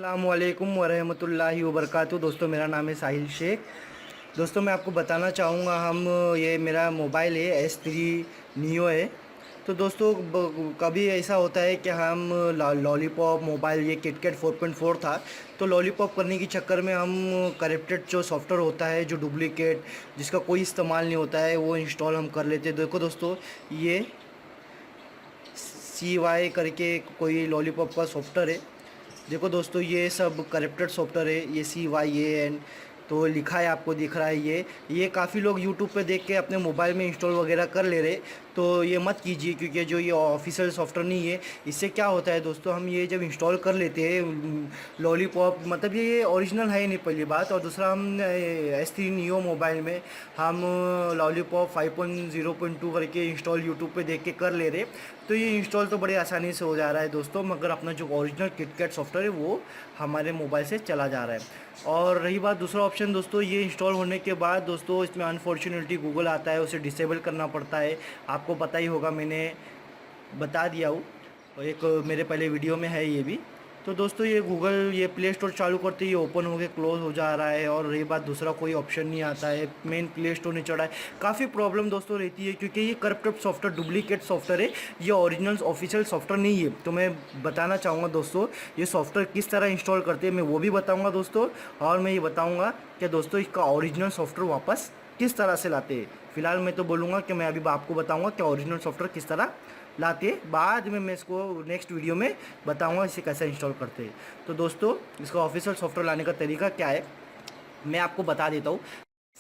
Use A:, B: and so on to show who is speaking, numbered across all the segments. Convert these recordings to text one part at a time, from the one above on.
A: अस्सलामुअलैकुम वरहमतुल्लाहि वबरकातुहू। दोस्तों, मेरा नाम है साहिल शेख। दोस्तों, मैं आपको बताना चाहूँगा ये मेरा मोबाइल है S3 नियो है। तो दोस्तों, कभी ऐसा होता है कि हम लॉलीपॉप मोबाइल, ये किटकैट 4.4 था, तो लॉलीपॉप करने के चक्कर में हम करप्टेड जो सॉफ्टवेयर होता है, जो डुप्लीकेट, जिसका कोई इस्तेमाल नहीं होता है, वो इंस्टॉल हम कर लेते हैं। देखो दोस्तों, ये CY करके कोई लॉलीपॉप का सॉफ्टवेयर है। देखो दोस्तों, ये सब करप्टेड सॉफ्टवेयर है। ये CYAN तो लिखा है, आपको दिख रहा है। ये काफ़ी लोग यूट्यूब पे देख के अपने मोबाइल में इंस्टॉल वगैरह कर ले रहे। तो ये मत कीजिए, क्योंकि जो ये ऑफिशियल सॉफ्टवेयर नहीं है। इससे क्या होता है दोस्तों, हम ये जब इंस्टॉल कर लेते हैं लॉलीपॉप, मतलब ये ओरिजिनल है ही नहीं, पहली बात। और दूसरा, हम S3 नियो मोबाइल में हम लॉलीपॉप 5.0.2 करके इंस्टॉल यूट्यूब पे देख के कर ले रहे। तो ये इंस्टॉल तो बड़े आसानी से हो जा रहा है दोस्तों, मगर अपना जो ओरिजिनल किटकैट सॉफ्टवेयर है वो हमारे मोबाइल से चला जा रहा है। और रही बात दूसरा ऑप्शन दोस्तों, ये इंस्टॉल होने के बाद दोस्तों इसमें अनफॉर्चुनेटली गूगल आता है, उसे डिसेबल करना पड़ता है। आपको पता ही होगा, मैंने बता दिया हूँ, और एक मेरे पहले वीडियो में है ये भी। तो दोस्तों, ये गूगल, ये प्ले स्टोर चालू करते ही ओपन हो के क्लोज हो जा रहा है। और रही बात दूसरा, कोई ऑप्शन नहीं आता है, मेन प्ले स्टोर नहीं चढ़ा है। काफ़ी प्रॉब्लम दोस्तों रहती है, क्योंकि ये करप्टेड सॉफ्टवेयर, डुप्लीकेट सॉफ्टवेयर है। ये ओरिजिनल ऑफिशियल सॉफ्टवेयर नहीं है। तो मैं बताना चाहूँगा दोस्तों, ये सॉफ्टवेयर किस तरह इंस्टॉल करते हैं, मैं वो भी बताऊँगा दोस्तों। और मैं ये बताऊँगा कि दोस्तों इसका ओरिजिनल सॉफ्टवेयर वापस किस तरह से लाते हैं। फिलहाल मैं तो बोलूँगा कि मैं अभी आपको बताऊँगा कि ओरिजिनल सॉफ्टवेयर किस तरह लाते, बाद में मैं इसको नेक्स्ट वीडियो में बताऊंगा इसे कैसे इंस्टॉल करते हैं। तो दोस्तों, इसका ऑफिशियल सॉफ्टवेयर लाने का तरीका क्या है, मैं आपको बता देता हूँ।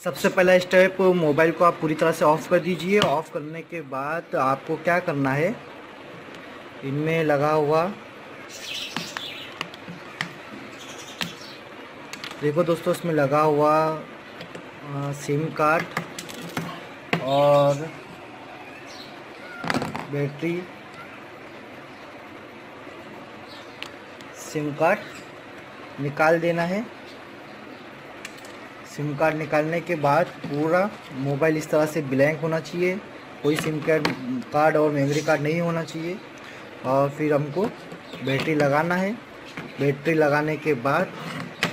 A: सबसे पहला स्टेप, मोबाइल को आप पूरी तरह से ऑफ़ कर दीजिए। ऑफ़ करने के बाद आपको क्या करना है, इनमें लगा हुआ, देखो दोस्तों, इसमें लगा हुआ सिम कार्ड और बैटरी, सिम कार्ड निकाल देना है। सिम कार्ड निकालने के बाद पूरा मोबाइल इस तरह से ब्लैंक होना चाहिए, कोई सिम कार्ड और मेमोरी कार्ड नहीं होना चाहिए। और फिर हमको बैटरी लगाना है। बैटरी लगाने के बाद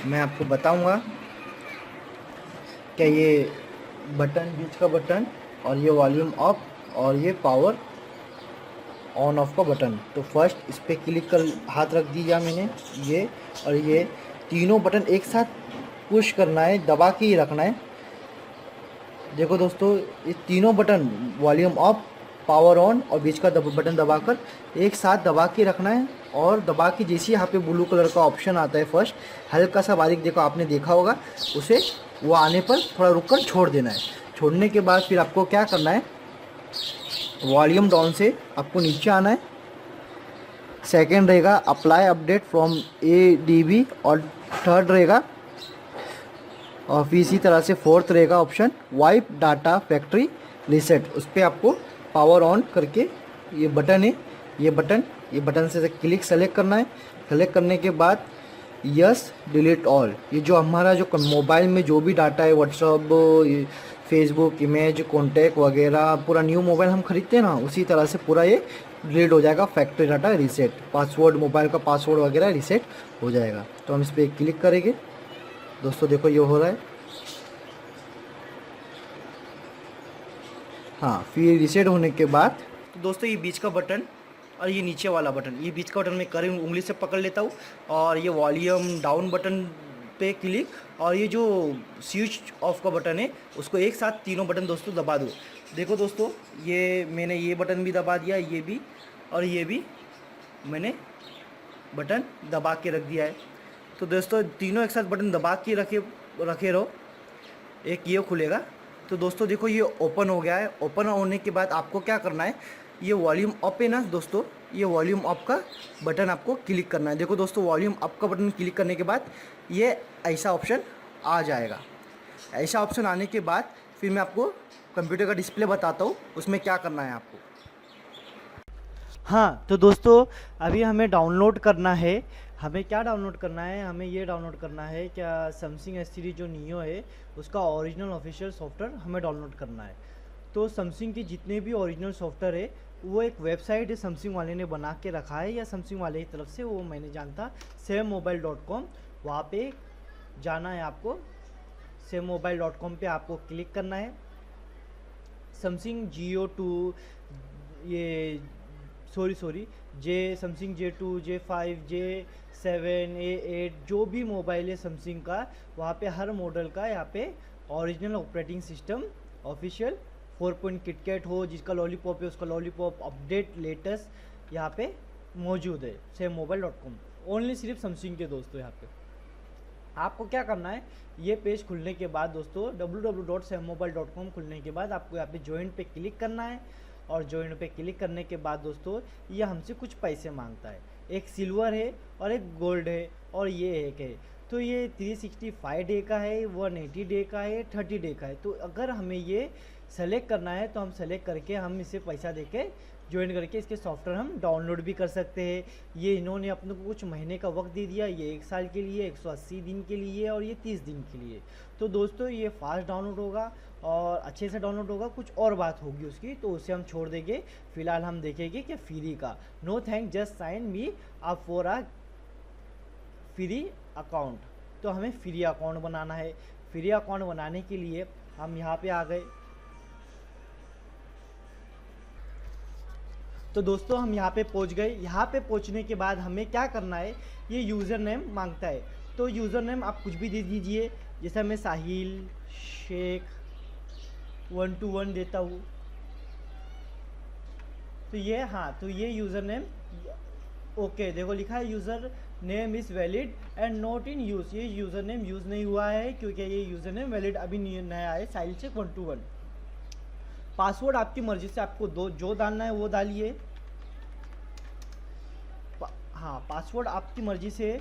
A: मैं आपको बताऊंगा कि ये बटन, बीच का बटन, और ये वॉल्यूम ऑफ, और ये पावर ऑन ऑफ का बटन। तो फर्स्ट इस पर क्लिक कर हाथ रख दिया मैंने, ये और ये तीनों बटन एक साथ पुश करना है, दबा के ही रखना है। देखो दोस्तों, ये तीनों button, volume of, power on और बीच का बटन दबाकर एक साथ दबा के रखना है। और दबा के जैसे यहाँ पे ब्लू कलर का ऑप्शन आता है फर्स्ट, हल्का सा बारीक, देखो आपने देखा होगा, उसे वो आने पर थोड़ा रुक कर छोड़ देना है। छोड़ने के बाद फिर आपको क्या करना है, वॉल्यूम डाउन से आपको नीचे आना है। सेकंड रहेगा अप्लाई अपडेट फ्रॉम ADB, और थर्ड रहेगा, और फिर इसी तरह से फोर्थ रहेगा option wipe data factory reset. उस पर आपको पावर ऑन करके, ये बटन है, ये बटन से क्लिक सेलेक्ट करना है। सेलेक्ट करने के बाद यस डिलीट ऑल, ये जो हमारा जो मोबाइल में जो भी डाटा है, व्हाट्सअप, फेसबुक, इमेज, कॉन्टैक्ट वगैरह, पूरा न्यू मोबाइल हम खरीदते हैं ना, उसी तरह से पूरा ये डिलीट हो जाएगा। Factory data reset, password, mobile का पासवर्ड वगैरह रीसेट हो जाएगा। तो हम इस पर क्लिक करेंगे दोस्तों, देखो ये हो रहा है। हाँ, फिर रीसेट होने के बाद तो दोस्तों, ये बीच का बटन और ये नीचे वाला बटन, ये बीच का बटन मैं करी उंगली से पकड़ लेता हूँ, और ये वॉल्यूम डाउन बटन पे क्लिक, और ये जो स्विच ऑफ का बटन है उसको एक साथ तीनों बटन दोस्तों दबा दो। देखो दोस्तों, ये मैंने ये बटन भी दबा दिया, ये भी और ये भी मैंने बटन दबा के रख दिया है। तो दोस्तों, तीनों एक साथ बटन दबा के रखे रहो, एक ये खुलेगा। तो दोस्तों देखो, ये ओपन हो गया है। ओपन होने के बाद आपको क्या करना है, ये वॉल्यूम अप है ना दोस्तों, ये वॉल्यूम अप का बटन आपको क्लिक करना है। देखो दोस्तों, वॉल्यूम अप का बटन क्लिक करने के बाद ये ऐसा ऑप्शन आ जाएगा। ऐसा ऑप्शन आने के बाद फिर मैं आपको कंप्यूटर का डिस्प्ले बताता हूँ, उसमें क्या करना है आपको। हाँ, तो दोस्तों, अभी हमें डाउनलोड करना है। हमें क्या डाउनलोड करना है, हमें ये डाउनलोड करना है, क्या सैमसंग S3 जो नियो है उसका ओरिजिनल ऑफिशियल सॉफ्टवेयर हमें डाउनलोड करना है। तो सैमसंग के जितने भी ओरिजिनल सॉफ्टवेयर है वो एक वेबसाइट है सैमसंग वाले ने बना के रखा है, या सैमसंग वाले की तरफ से, वो मैंने जानता, sammobile.com। वहाँ पे जाना है आपको, sammobile.com पे आपको क्लिक करना है। सैमसंग J2, ये sorry Samsung J2, J5, J7, A8 जो भी मोबाइल है सैमसंग का, वहाँ पे हर मॉडल का यहाँ पे original operating system official 4 KitKat हो, जिसका लॉलीपॉप है उसका लॉलीपॉप अपडेट लेटेस्ट यहाँ पे मौजूद है sammobile.com। ओनली सिर्फ सैमसंग के दोस्तों। यहाँ पे आपको क्या करना है, ये पेज खुलने के बाद दोस्तों www.sammobile.com खुलने के बाद आपको यहाँ पे ज्वाइन पे क्लिक करना है, और ज्वाइन पे क्लिक करने के बाद दोस्तों ये हमसे कुछ पैसे मांगता है। एक सिल्वर है और एक गोल्ड है और ये एक है। तो ये 365 डे का है, 180 डे का है, 30 डे का है। तो अगर हमें ये सेलेक्ट करना है तो हम सेलेक्ट करके हम इसे पैसा देके ज्वाइन करके इसके सॉफ्टवेयर हम डाउनलोड भी कर सकते हैं। ये इन्होंने अपने को कुछ महीने का वक्त दे दिया, ये 1 साल के लिए, 180 दिन के लिए और ये 30 दिन के लिए। तो दोस्तों ये फास्ट डाउनलोड होगा और अच्छे से डाउनलोड होगा। कुछ और बात होगी उसकी तो उसे हम छोड़ देंगे, फिलहाल हम देखेंगे कि फ्री का। No thank, just sign me up for a free account. तो हमें फ्री अकाउंट बनाना है। फ्री अकाउंट बनाने के लिए हम यहाँ पे आ गए। तो दोस्तों हम यहाँ पे पहुँच गए। यहाँ पे पहुँचने के बाद हमें क्या करना है, ये यूज़र नेम मांगता है। तो यूज़र नेम आप कुछ भी दे दीजिए, जैसे मैं साहिल शेख 121 देता हूँ। तो ये तो ये यूज़र नेम ओके, देखो लिखा है user name is valid and not in use. ये यूज़र नेम यूज़ नहीं हुआ है क्योंकि ये यूज़र नेम वैलिड अभी नया है, साहिल शेख 121। पासवर्ड आपकी मर्ज़ी से आपको जो डालना है वो डालिए। पासवर्ड आपकी मर्ज़ी से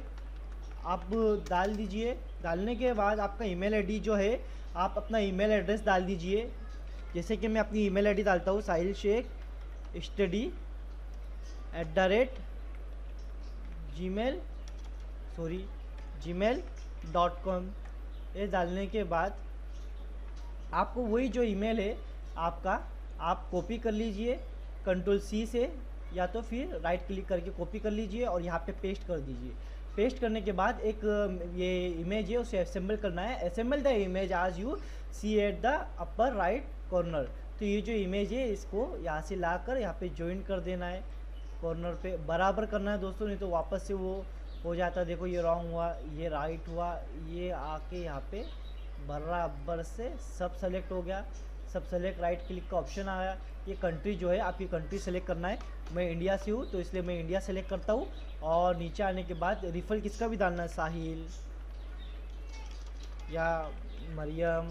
A: आप डाल दीजिए। डालने के बाद आपका ईमेल आईडी जो है, आप अपना ईमेल एड्रेस डाल दीजिए। जैसे कि मैं अपनी ईमेल आईडी डालता हूँ, साहिल शेख study@gmail.com। ये डालने के बाद आपको वही जो ईमेल है आपका, आप कॉपी कर लीजिए Ctrl+C से, या तो फिर राइट क्लिक करके कॉपी कर लीजिए और यहाँ पे पेस्ट कर दीजिए। पेस्ट करने के बाद एक ये इमेज है उसे असेंबल करना है। Assemble the image as you see at the upper right corner. तो ये जो इमेज है इसको यहाँ से लाकर यहाँ पे ज्वाइन कर देना है, कॉर्नर पे बराबर करना है दोस्तों, नहीं तो वापस से वो हो जाता है। देखो ये रॉन्ग हुआ, ये राइट हुआ, ये आके यहाँ पे बराबर से सब सेलेक्ट हो गया। सब सेलेक्ट, राइट क्लिक का ऑप्शन आया। ये कंट्री जो है आपकी कंट्री सेलेक्ट करना है। मैं इंडिया से हूँ तो इसलिए मैं इंडिया सेलेक्ट करता हूँ। और नीचे आने के बाद रिफर किसका भी डालना है, साहिल या मरियम,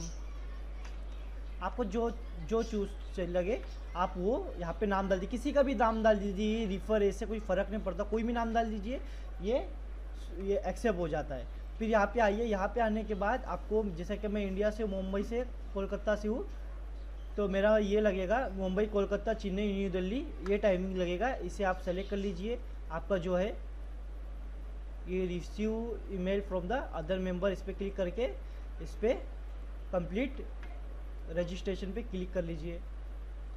A: आपको जो जो चूज लगे आप वो यहाँ पे नाम डाल दीजिए। किसी का भी नाम डाल दीजिए, रिफर, ऐसे कोई फ़र्क नहीं पड़ता, कोई भी नाम डाल दीजिए, ये एक्सेप्ट हो जाता है। फिर यहाँ पे आइए। यहाँ पे आने के बाद आपको, जैसे कि मैं इंडिया से, मुंबई से, कोलकाता से हूँ, तो मेरा ये लगेगा मुंबई, कोलकाता, चेन्नई, न्यू दिल्ली, ये टाइमिंग लगेगा। इसे आप सेलेक्ट कर लीजिए। आपका जो है ये receive email from the other member, इस पर क्लिक करके इस पर कंप्लीट रजिस्ट्रेशन पे क्लिक कर लीजिए।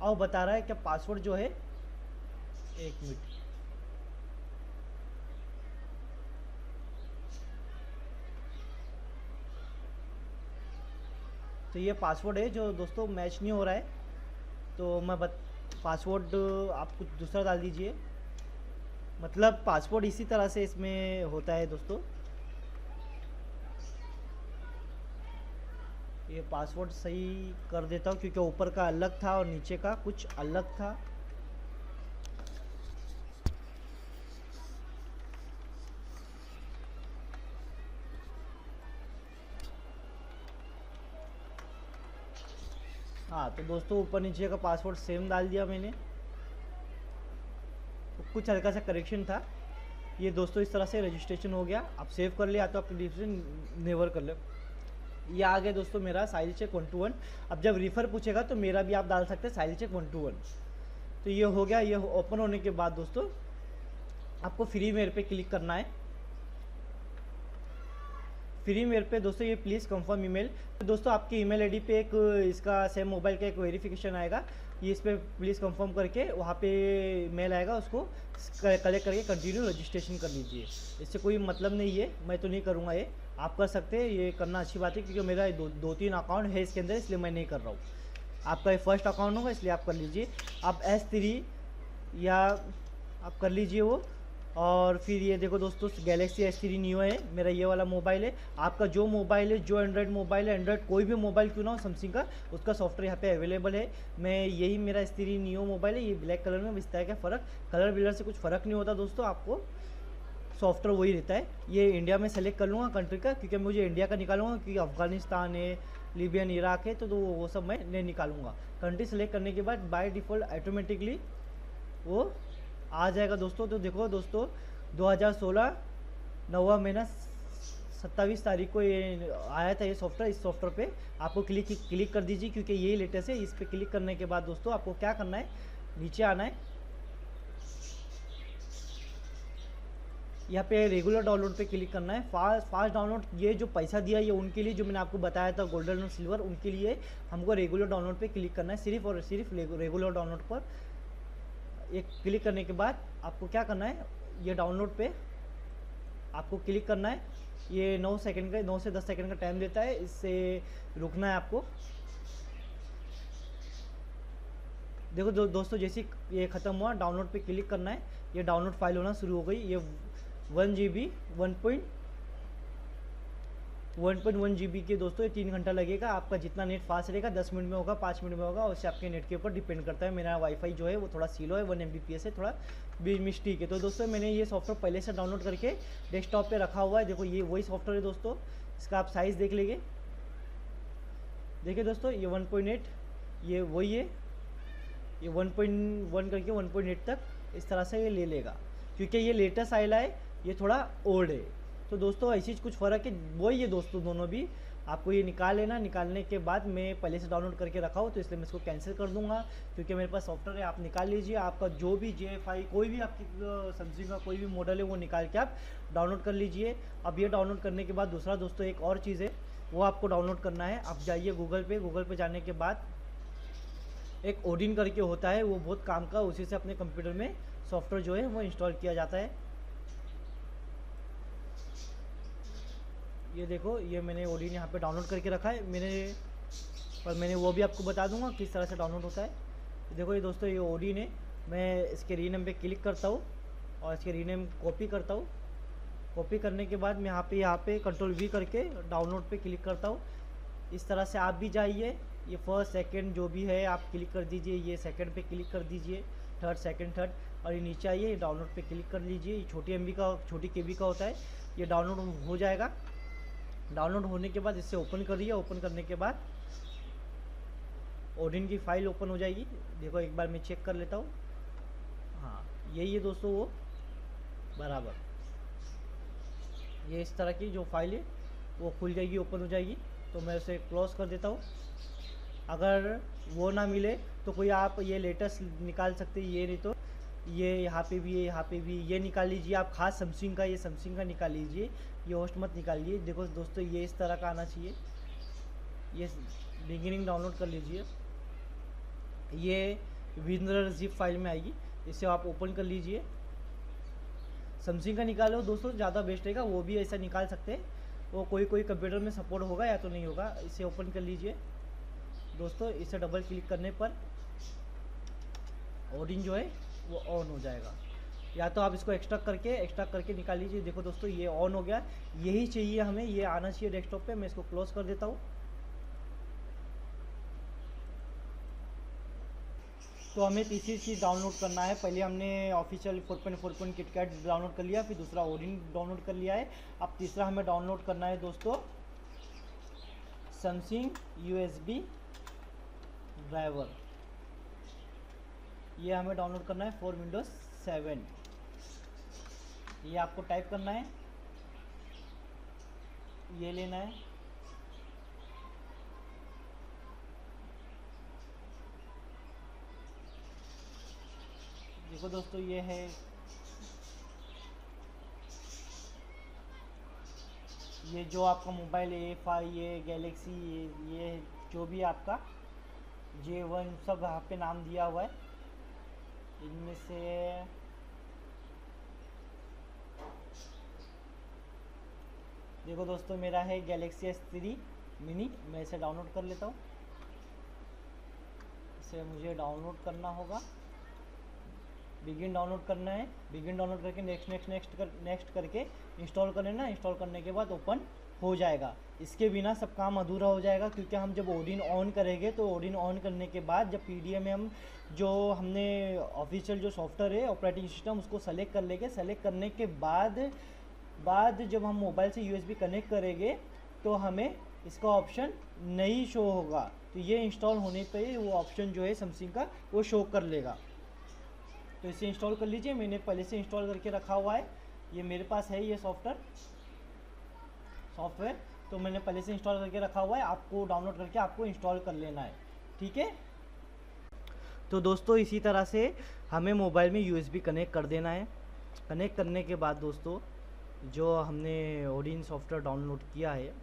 A: और बता रहा है कि पासवर्ड जो है, 1 मिनट, तो ये पासवर्ड है जो दोस्तों मैच नहीं हो रहा है। तो मैं पासवर्ड आप कुछ दूसरा डाल दीजिए। मतलब पासवर्ड इसी तरह से इसमें होता है दोस्तों। ये पासवर्ड सही कर देता हूँ क्योंकि ऊपर का अलग था और नीचे का कुछ अलग था। तो दोस्तों ऊपर नीचे का पासवर्ड सेम डाल दिया मैंने। तो कुछ हल्का सा करेक्शन था। ये दोस्तों इस तरह से रजिस्ट्रेशन हो गया। आप सेव कर ले या तो आप रजिस्ट्रेशन नेवर कर ले। ये आ गया दोस्तों मेरा साहिल शेख 121। अब जब रिफ़र पूछेगा तो मेरा भी आप डाल सकते हैं, साहिल शेख 121। तो ये हो गया। ये ओपन होने के बाद दोस्तों आपको फ्री मेल पे क्लिक करना है। फ्री मेल पे दोस्तों ये प्लीज़ कंफर्म ईमेल। तो दोस्तों आपकी ईमेल आईडी पे एक इसका सेम मोबाइल का एक वेरिफिकेशन आएगा। ये इस पर प्लीज़ कंफर्म करके वहाँ पे मेल आएगा, उसको कलेक्ट करके कंटिन्यू रजिस्ट्रेशन कर लीजिए। इससे कोई मतलब नहीं है, मैं तो नहीं करूँगा, ये आप कर सकते हैं, ये करना अच्छी बात है, क्योंकि मेरा दो तीन अकाउंट है इसके अंदर, इसलिए मैं नहीं कर रहा हूँ। आपका ये फर्स्ट अकाउंट होगा, इसलिए आप कर लीजिए। आप S3 या आप कर लीजिए वो। और फिर ये देखो दोस्तों, गैलेक्सी S3 नियो है, मेरा ये वाला मोबाइल है। आपका जो मोबाइल है, जो एंड्रॉयड मोबाइल है, एंड्रॉयड कोई भी मोबाइल क्यों ना हो सैमसंग का, उसका सॉफ्टवेयर यहाँ पे अवेलेबल है। मैं यही मेरा S3 नियो मोबाइल है, ये ब्लैक कलर में। इसका है क्या फ़र्क, कलर विलर से कुछ फ़र्क नहीं होता दोस्तों, आपको सॉफ्टवेयर वही रहता है। ये इंडिया में सेलेक्ट कर लूँगा कंट्री का, क्योंकि मुझे इंडिया का निकालूंगा, क्योंकि अफगानिस्तान है, लीबियन, इराक है, तो वो सब मैं नहीं निकालूंगा। कंट्री सेलेक्ट करने के बाद बाय डिफ़ॉल्ट ऑटोमेटिकली वो आ जाएगा दोस्तों। तो देखो दोस्तों, 2016 9वां महीना 27 तारीख को ये आया था ये सॉफ्टवेयर। इस सॉफ्टवेयर पे आपको क्लिक कर दीजिए, क्योंकि यही लेटेस्ट है। इस पर क्लिक करने के बाद दोस्तों आपको क्या करना है, नीचे आना है, यहाँ पे रेगुलर डाउनलोड पे क्लिक करना है। फास्ट डाउनलोड, ये जो पैसा दिया ये उनके लिए, जो मैंने आपको बताया था गोल्डन और सिल्वर, उनके लिए। हमको रेगुलर डाउनलोड पे क्लिक करना है, सिर्फ और सिर्फ रेगुलर डाउनलोड पर एक क्लिक करने के बाद आपको क्या करना है, ये डाउनलोड पे आपको क्लिक करना है। ये 9 सेकंड का, 9 से 10 सेकंड का टाइम देता है, इससे रुकना है आपको। देखो दोस्तों, जैसे ये ख़त्म हुआ, डाउनलोड पे क्लिक करना है, ये डाउनलोड फाइल होना शुरू हो गई। ये 1 GB 1.1 GB के दोस्तों, ये 3 घंटा लगेगा। आपका जितना नेट फास्ट रहेगा, 10 मिनट में होगा, 5 मिनट में होगा, उससे आपके नेट के ऊपर डिपेंड करता है। मेरा वाईफाई जो है वो थोड़ा स्लो है, 1 Mbps है, थोड़ा भी मिस्टेक है। तो दोस्तों मैंने ये सॉफ्टवेयर पहले से डाउनलोड करके डेस्कटॉप पे रखा हुआ है। देखो ये वही सॉफ्टवेयर है दोस्तों, इसका आप साइज़ देख लेंगे। देखिए दोस्तों, ये 1.8 ये वही है, ये 1.1 करके 1.8 तक इस तरह से ये ले लेगा, क्योंकि ये लेटेस्ट आइला है, ये थोड़ा ओल्ड है। तो दोस्तों ऐसी कुछ फ़र्क है, वही है दोस्तों दोनों भी। आपको ये निकाल लेना, निकालने के बाद मैं पहले से डाउनलोड करके रखा हूँ, तो इसलिए मैं इसको कैंसिल कर दूंगा, क्योंकि मेरे पास सॉफ्टवेयर है। आप निकाल लीजिए, आपका जो भी JFI कोई भी आपकी सैमसंग का कोई भी मॉडल है, वो निकाल के आप डाउनलोड कर लीजिए। अब ये डाउनलोड करने के बाद दूसरा दोस्तों एक और चीज़ है, वो आपको डाउनलोड करना है। आप जाइए गूगल पे जाने के बाद एक ओडिन करके होता है, वो बहुत काम का, उसी से अपने कंप्यूटर में सॉफ्टवेयर जो है वो इंस्टॉल किया जाता है। ये देखो, ये मैंने ओडिन यहाँ पे डाउनलोड करके रखा है मैंने वो भी आपको बता दूंगा किस तरह से डाउनलोड होता है। देखो ये दोस्तों, ये ओडिन है। मैं इसके रीनेम पे क्लिक करता हूँ और इसके रीनेम कॉपी करता हूँ। कॉपी करने के बाद मैं यहाँ पे Ctrl+V करके डाउनलोड पे क्लिक करता हूँ। इस तरह से आप भी जाइए, ये फर्स्ट सेकंड जो भी है आप क्लिक कर दीजिए, ये सेकंड पे क्लिक कर दीजिए, थर्ड सेकंड थर्ड, और ये नीचे आइए, डाउनलोड पे क्लिक कर लीजिए। ये छोटी KB का होता है, ये डाउनलोड हो जाएगा। डाउनलोड होने के बाद इसे ओपन करिए। ओपन करने के बाद ओडिन की फ़ाइल ओपन हो जाएगी। देखो एक बार मैं चेक कर लेता हूँ, हाँ यही है दोस्तों, वो बराबर ये इस तरह की जो फाइल है वो खुल जाएगी, ओपन हो जाएगी। तो मैं उसे क्लोज़ कर देता हूँ। अगर वो ना मिले तो कोई आप ये लेटेस्ट निकाल सकते हैं, ये नहीं तो ये यहाँ पे भी है, यहाँ पे भी ये निकाल लीजिए आप। खास सैमसंग का, ये सैमसंग का निकाल लीजिए, ये होस्ट मत निकालिए। देखो दोस्तों, ये इस तरह का आना चाहिए, ये बिगिनिंग डाउनलोड कर लीजिए। ये विनर जिप फाइल में आएगी, इसे आप ओपन कर लीजिए। सैमसंग का निकालो दोस्तों, ज़्यादा बेस्ट रहेगा, वो भी ऐसा निकाल सकते हैं। वो कोई कंप्यूटर में सपोर्ट होगा या तो नहीं होगा। इसे ओपन कर लीजिए दोस्तों। इसे डबल क्लिक करने पर ओडिन जो है वो ऑन हो जाएगा। या तो आप इसको एक्सट्रैक्ट करके निकाल लीजिए। देखो दोस्तों, ये ऑन हो गया, यही चाहिए हमें, ये आना चाहिए डेस्कटॉप पे। मैं इसको क्लोज कर देता हूँ। तो हमें तीसरी चीज़ डाउनलोड करना है। पहले हमने ऑफिशियल 4.4 KitKat डाउनलोड कर लिया, फिर दूसरा ओडिन डाउनलोड कर लिया है। अब तीसरा हमें डाउनलोड करना है दोस्तों सैमसंग USB ड्राइवर। ये हमें डाउनलोड करना है फॉर Windows 7। ये आपको टाइप करना है, ये लेना है, देखो दोस्तों ये है, ये जो आपका मोबाइल है A5, ये गैलेक्सी, ये जो भी आपका J1 सब यहाँ पे नाम दिया हुआ है। इनमें से देखो दोस्तों, मेरा है गैलेक्सी S3 मिनी। मैं इसे डाउनलोड कर लेता हूँ। इसे मुझे डाउनलोड करना होगा। बिगिन डाउनलोड करना है। बिगिन डाउनलोड करके नेक्स्ट करके इंस्टॉल कर लेना। इंस्टॉल करने के बाद ओपन हो जाएगा। इसके बिना सब काम अधूरा हो जाएगा, क्योंकि हम जब ओडिन ऑन करेंगे तो ओडिन ऑन करने के बाद जब पीडीएफ में हम जो हमने ऑफिशियल जो सॉफ्टवेयर है ऑपरेटिंग सिस्टम उसको सेलेक्ट कर लेंगे। सेलेक्ट करने के बाद जब हम मोबाइल से यूएसबी कनेक्ट करेंगे तो हमें इसका ऑप्शन नहीं शो होगा। तो ये इंस्टॉल होने पे वो ऑप्शन जो है समथिंग का वो शो कर लेगा। तो इसे इंस्टॉल कर लीजिए। मैंने पहले से इंस्टॉल करके रखा हुआ है। ये मेरे पास है ये सॉफ्टवेयर तो मैंने पहले से इंस्टॉल करके रखा हुआ है। आपको डाउनलोड करके आपको इंस्टॉल कर लेना है, ठीक है। तो दोस्तों इसी तरह से हमें मोबाइल में यूएसबी कनेक्ट कर देना है। कनेक्ट करने के बाद दोस्तों जो हमने ओडिन सॉफ्टवेयर डाउनलोड किया है,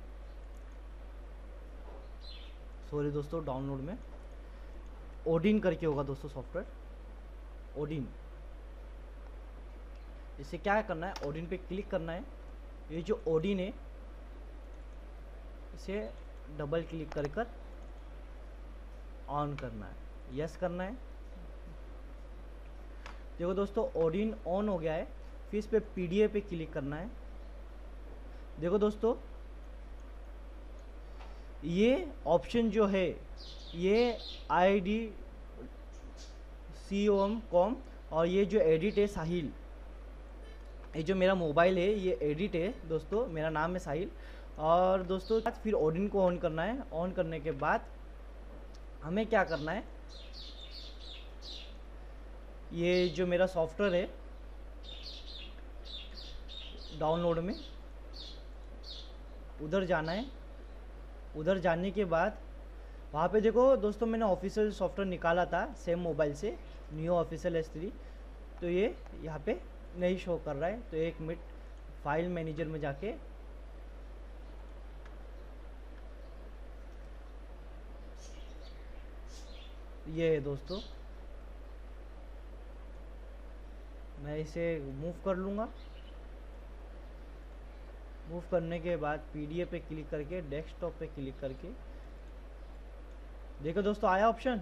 A: सॉरी दोस्तों, डाउनलोड में ओडिन करके होगा दोस्तों सॉफ्टवेयर, ओडिन। इसे क्या करना है, ओडिन पे क्लिक करना है। ये जो ओडिन है इसे डबल क्लिक कर ऑन करना है, यस करना है। देखो दोस्तों ओडिन ऑन हो गया है। फिर इस पे पीडीएफ पे क्लिक करना है। देखो दोस्तों ये ऑप्शन जो है ये IDCOM और ये जो एडिट है साहिल, ये जो मेरा मोबाइल है ये एडिट है दोस्तों, मेरा नाम है साहिल। और दोस्तों फिर ओडिन को ऑन करना है। ऑन करने के बाद हमें क्या करना है, ये जो मेरा सॉफ्टवेयर है डाउनलोड में उधर जाना है। उधर जाने के बाद वहाँ पे देखो दोस्तों मैंने ऑफिशियल सॉफ्टवेयर निकाला था सेम मोबाइल से, न्यू ऑफिशियल S3। तो ये यहाँ पे नहीं शो कर रहा है। तो एक मिनट फाइल मैनेजर में जाके ये है दोस्तों, मैं इसे मूव कर लूँगा। मूव करने के बाद पीडीएफ पे क्लिक करके डेस्कटॉप पे क्लिक करके देखो दोस्तों आया ऑप्शन,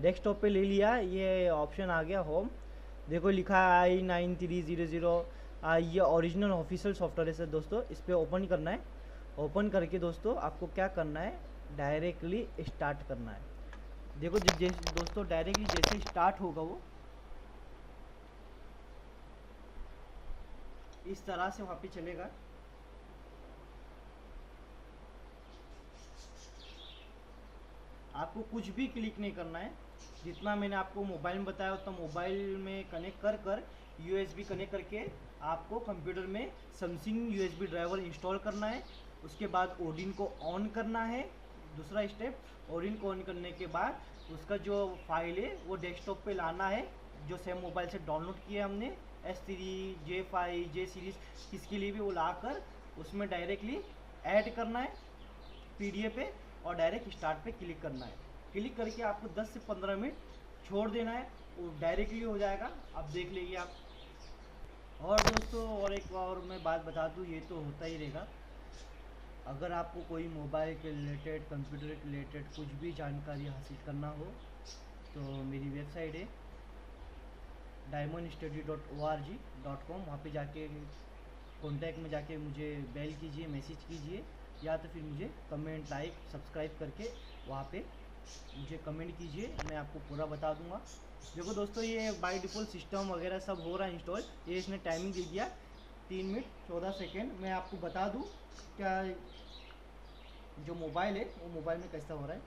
A: डेस्कटॉप पे ले लिया। ये ऑप्शन आ गया होम। देखो लिखा है i9300। ये ओरिजिनल ऑफिशियल सॉफ्टवेयर है सर दोस्तों। इस पर ओपन करना है। ओपन करके दोस्तों आपको क्या करना है, डायरेक्टली स्टार्ट करना है। देखो जैसे दोस्तों डायरेक्टली जैसे स्टार्ट होगा वो इस तरह से वहाँ पे चलेगा। आपको कुछ भी क्लिक नहीं करना है। जितना मैंने आपको मोबाइल में बताया उतना मोबाइल में कनेक्ट कर यूएसबी कनेक्ट करके आपको कंप्यूटर में सैमसंग यूएसबी ड्राइवर इंस्टॉल करना है। उसके बाद ओडिन को ऑन करना है। दूसरा स्टेप, ओडिन को ऑन करने के बाद उसका जो फाइल है वो डेस्कटॉप पे लाना है, जो सेम मोबाइल से डाउनलोड किया हमने S3 J5 J सीरीज इसके लिए भी वो लाकर उसमें डायरेक्टली ऐड करना है पीडीएफ पे और डायरेक्ट स्टार्ट पे क्लिक करना है। क्लिक करके आपको 10 से 15 मिनट छोड़ देना है, वो डायरेक्टली हो जाएगा। आप देख लीजिए आप। और दोस्तों और एक और मैं बात बता दूँ, ये तो होता ही रहेगा। अगर आपको कोई मोबाइल के रिलेटेड, कंप्यूटर के रिलेटेड कुछ भी जानकारी हासिल करना हो तो मेरी वेबसाइट है diamondstudy.org.com। वहाँ पे जाके कॉन्टैक्ट में जाके मुझे बेल कीजिए, मैसेज कीजिए, या तो फिर मुझे कमेंट, लाइक, सब्सक्राइब करके वहाँ पे मुझे कमेंट कीजिए, मैं आपको पूरा बता दूंगा। देखो दोस्तों ये बाय डिफ़ॉल्ट सिस्टम वगैरह सब हो रहा है इंस्टॉल। ये इसने टाइमिंग दे दिया 3 मिनट 14 सेकेंड। मैं आपको बता दूं क्या जो मोबाइल है वो मोबाइल में कैसा हो रहा है।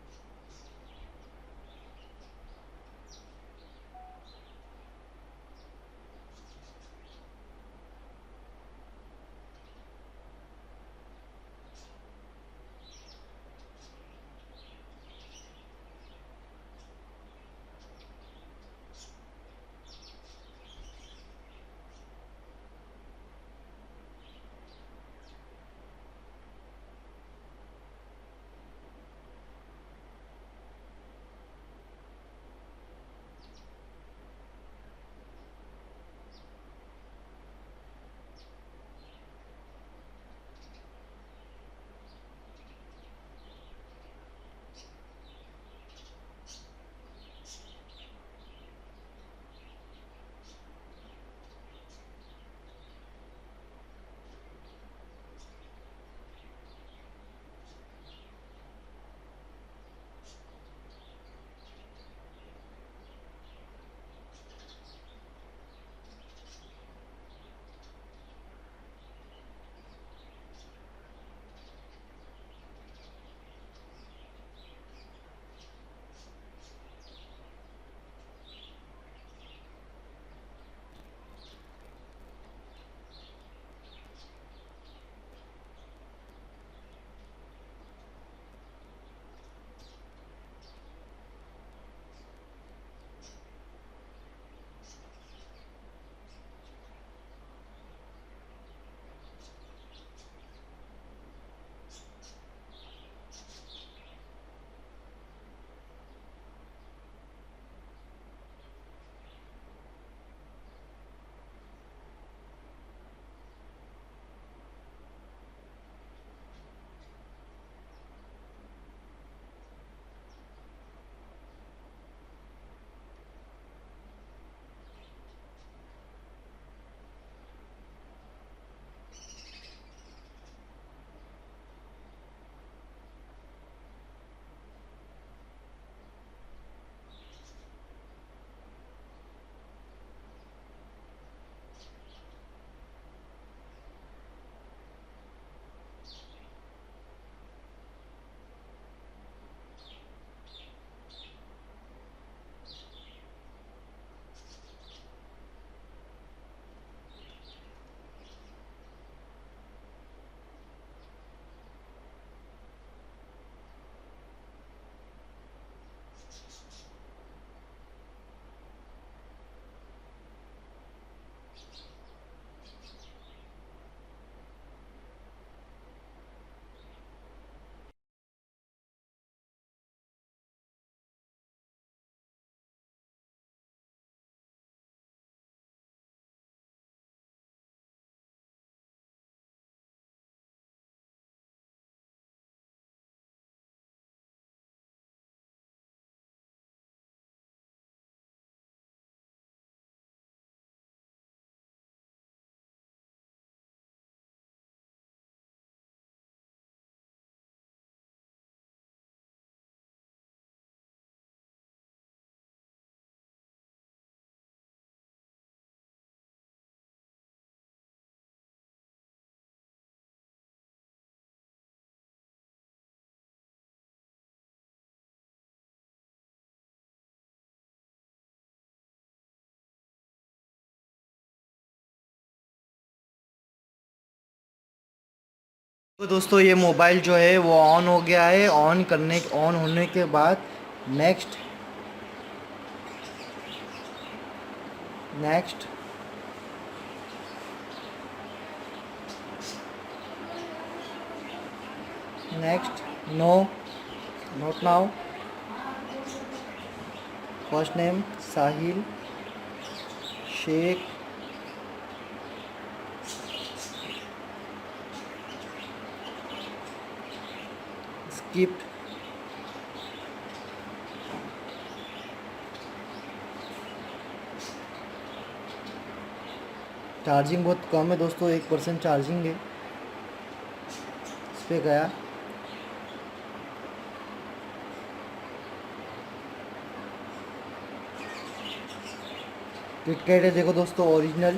A: तो दोस्तों ये मोबाइल जो है वो ऑन हो गया है। ऑन होने के बाद next next next no, not now. First name Sahil Shaikh, skipped, charging बहुत कम है दोस्तों, 1% चार्जिंग है। इस पर गया, किटकैट है देखो दोस्तों, ओरिजिनल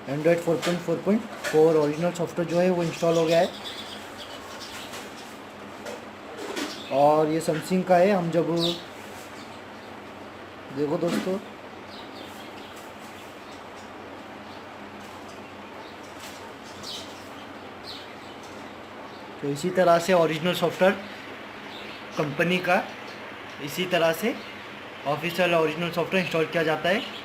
A: एंड्रॉयड 4.4.4 ओरिजिनल सॉफ्टवेयर जो है वो इंस्टॉल हो गया है। और ये सैमसंग का है। हम जब देखो दोस्तों, तो इसी तरह से ओरिजिनल सॉफ्टवेयर कंपनी का इसी तरह से ऑफिशियल ओरिजिनल सॉफ्टवेयर इंस्टॉल किया जाता है।